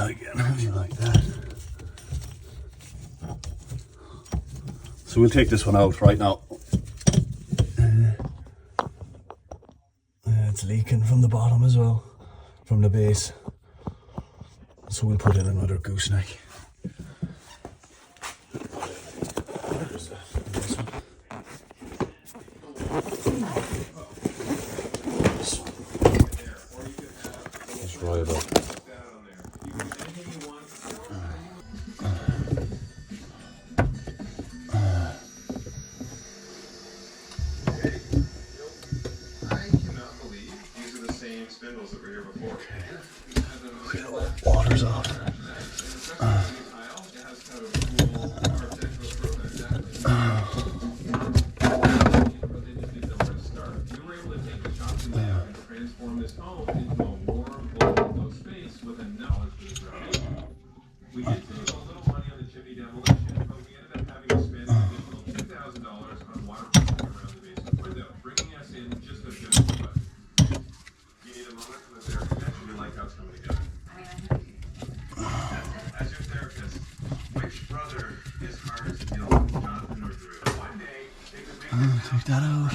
Again, like that. So we'll take this one out right now. It's leaking from the bottom as well, from the base. So we'll put in another gooseneck. It's Riobel. Water's off. We did save a little money on the chimney demolition, but we ended up having to spend an additional $2,000 on waterproofing around the basement window, bringing us in just a bit of a budget. You need a moment from the therapy session, your life out's coming together. As your therapist, which brother is harder to deal with, Jonathan or Drew? One day, they could make Take that out.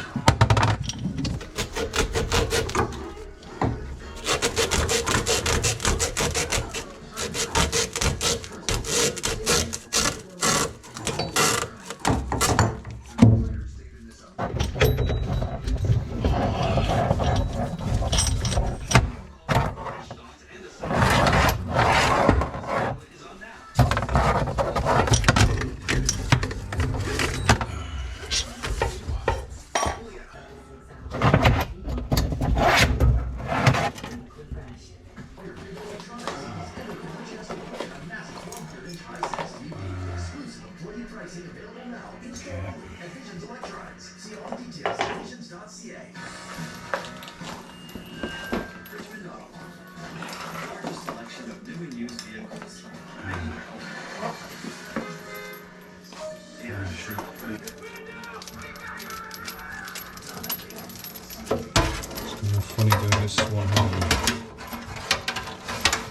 Funny doing this one handed.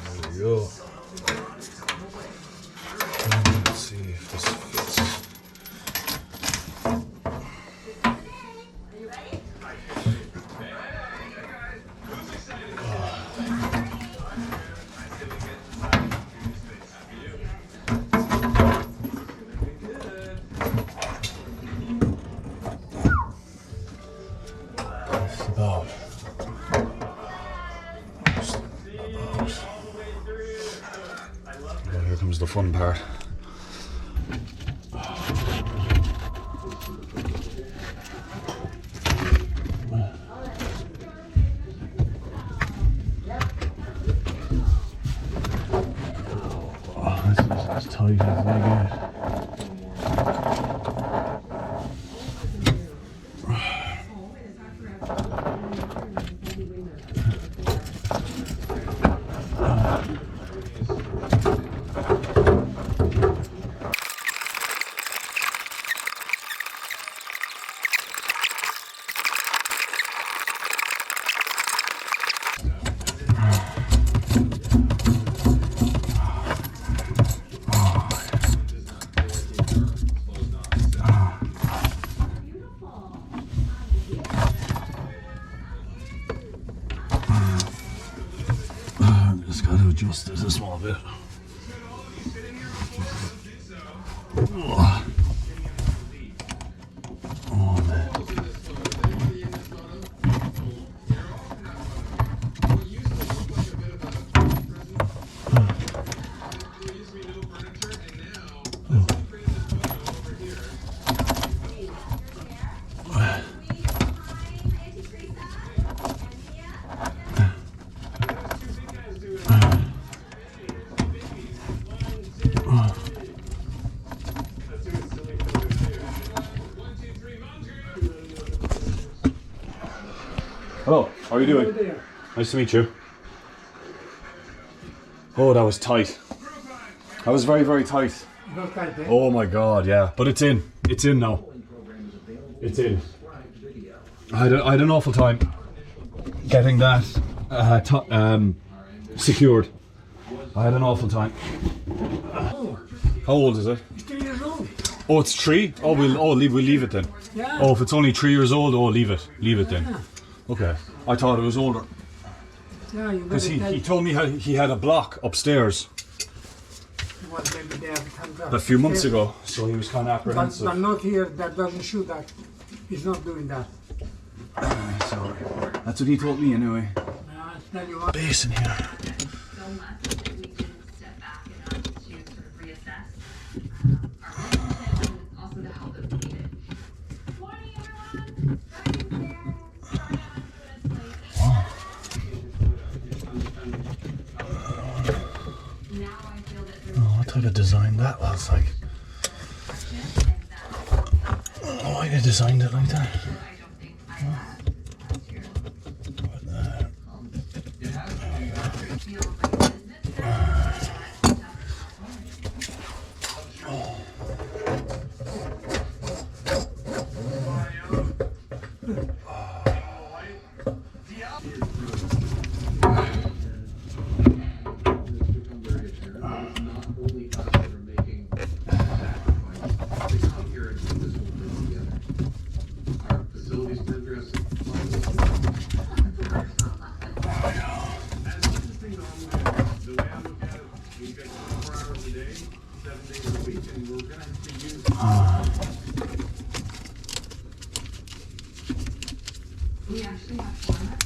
There we go. Let's see if this fits. That's about. Well, here comes the fun part. Oh, this is as tight as I get. Just got to adjust this a small bit. Oh man. Hello, how are you doing? Nice to meet you. Oh, that was tight. That was very, very tight. Oh my god, yeah. But it's in. It's in now. It's in. I had an awful time getting that secured. I had an awful time. How old is it? It's 3 years old. Oh, it's 3? Oh, we'll leave it then. Yeah. Oh, if it's only 3 years old, oh, leave it then. Yeah. Okay. I thought it was older. Yeah, you Because better he told me he had a block upstairs a few months ago, so he was kind of apprehensive. But not here, that doesn't shoot that. He's not doing that. So that's what he told me anyway. Tell you what. Basin here. So much that we didn't step back enough to sort of reassess our relationship and also the help that we needed. Morning, everyone. Sorry I'm 2 minutes late. Now I feel that there's Oh, what type of design that was like. Oh, I designed it like that. I don't think I had last year. What the? It feels like a business. We actually have formats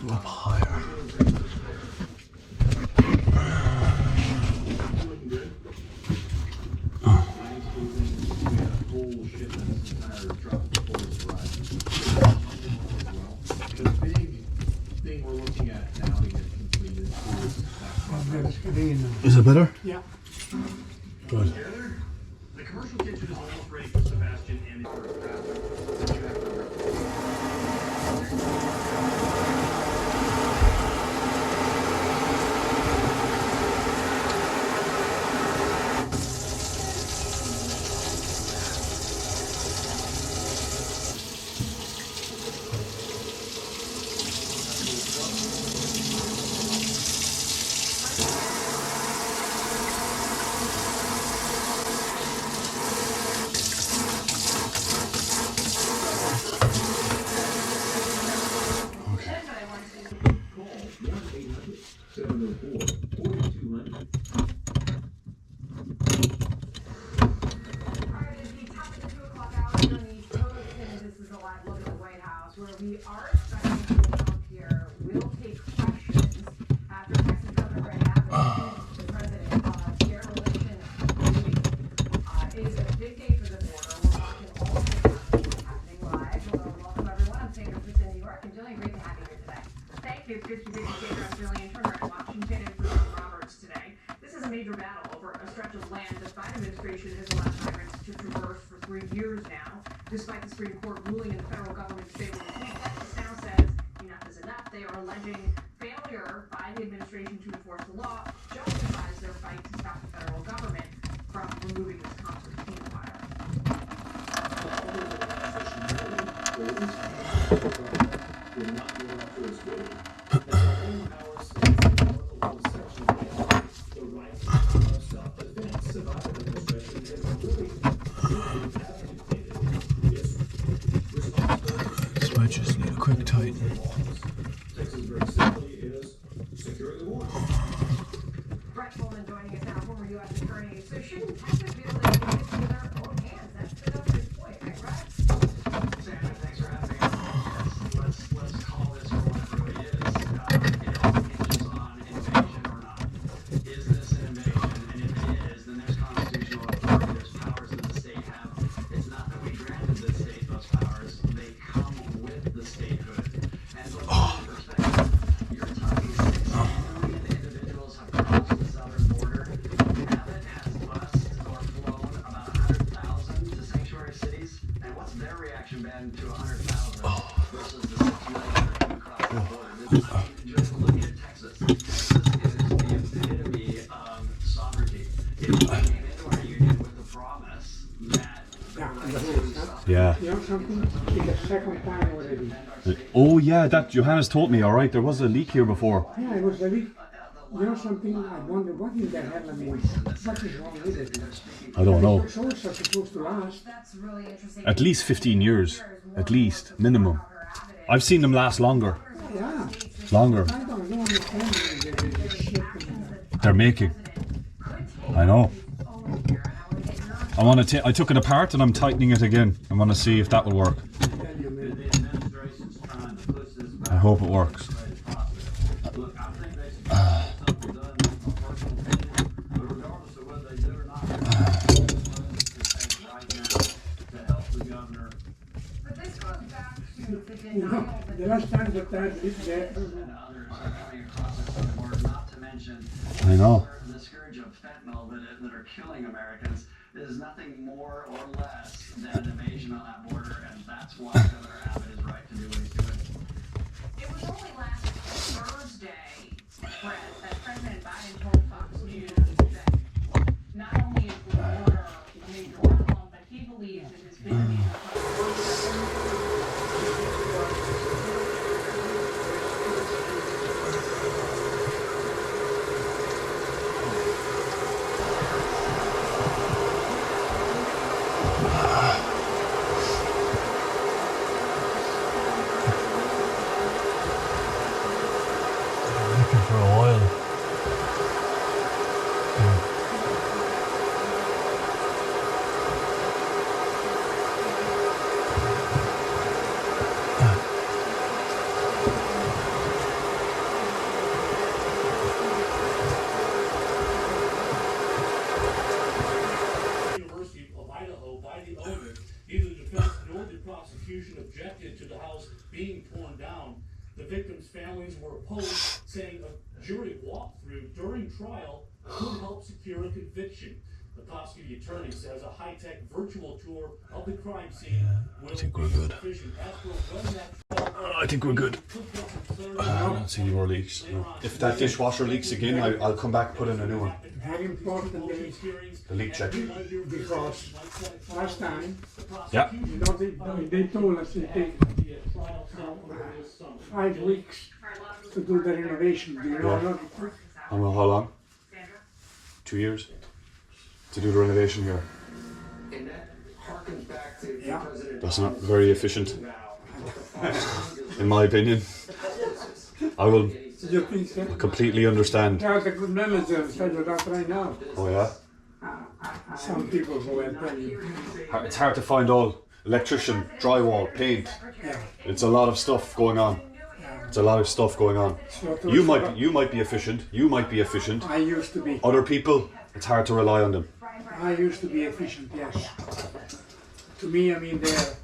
Up higher. Is it better? Yeah. Good. The commercial kitchen is almost ready for Sebastian and where we are expecting to come up here. We'll take questions after Texas Governor Renovation, the president of Renovation is a big day for the border. We're watching all the happening live. Hello, welcome everyone. I'm Sandra Fitz in New York, and Jillian, great to have you here today. Thank you. It's good to be with you. I'm Jillian Turner in Washington and Bruce Roberts today. This is a major battle over a stretch of land the Biden administration has allowed migrants to traverse for 3 years now, despite the Supreme Court ruling in the federal government's favor this week. Texas now says enough is enough. They are alleging failure by the administration to enforce the law justifies their fight to stop the federal government from removing this constitutional fire. So I just need a quick tighten. Brett Moen joining us now, former U.S. attorney. So shouldn't Texas be able to take this into their own hands? That's the governor's point, right, Brett? Sandra, thanks for having us. Let's call this for what it really is. It all hinges on invasion or not. Is this an invasion? And if it is, then there's constitutional authority. There's powers that the state have. It's not that we granted the state those powers. They come with the statehood. And so from perspective, you're talking 6 million individuals have crossed the southern border. Abbott has bused or flown about 100,000 to sanctuary cities. And what's their reaction been to 100,000 versus the 6 million that come across the border? Just look at Texas. Texas is the epitome of sovereignty. Yeah. You know something? It's the second time already. Oh yeah, that Johannes told me. All right, there was a leak here before. Yeah, it was a leak. You know something? I wonder what in the hell, I mean, what is wrong with it? I don't know. Source are supposed to last. That's really interesting. At least 15 years, at least minimum. I've seen them last longer. Yeah. Longer. I don't understand the shit. They're making. I know. I took it apart and I'm tightening it again. I want to see if that will work. I hope it works. The last time that I did that, Not to mention I know. the scourge of fentanyl that are killing Americans is nothing more or less than an invasion on that border, and that's why Governor Abbott is right to do what he's doing. It was only last Thursday, Brett, that President Biden told Fox News that not only is the border a major problem, but he believes it has been a major problem. Looking for oil. University of Idaho by the owner. Neither the defense nor the prosecution objected to the house being torn down. The victims' families were opposed, saying a jury walkthrough during trial could help secure a conviction. The prosecuting attorney says a high-tech virtual tour of the crime scene will think we're be good. sufficient. As for when that trial I think we're good. could get some I don't see any more leaks. No. If that dishwasher leaks again, I'll come back and put in a new one. very importantly, The leak check. because last time, Yeah. you know, they told us it take 5 weeks to do the renovation. Do you know how long it took? And well, how long? 2 years? To do the renovation here. And that harkens back to Yeah. President That's not very efficient, in my opinion. I will You think so? completely understand. There's a good manager, tell you that right now. Oh yeah? Some people who will tell you. It's hard to find all electrician, drywall, paint. Yeah. It's a lot of stuff going on. It's a lot of stuff going on. So to- You might be efficient. You might be efficient. I used to be. Other people, it's hard to rely on them. I used to be efficient, yes. To me, I mean, but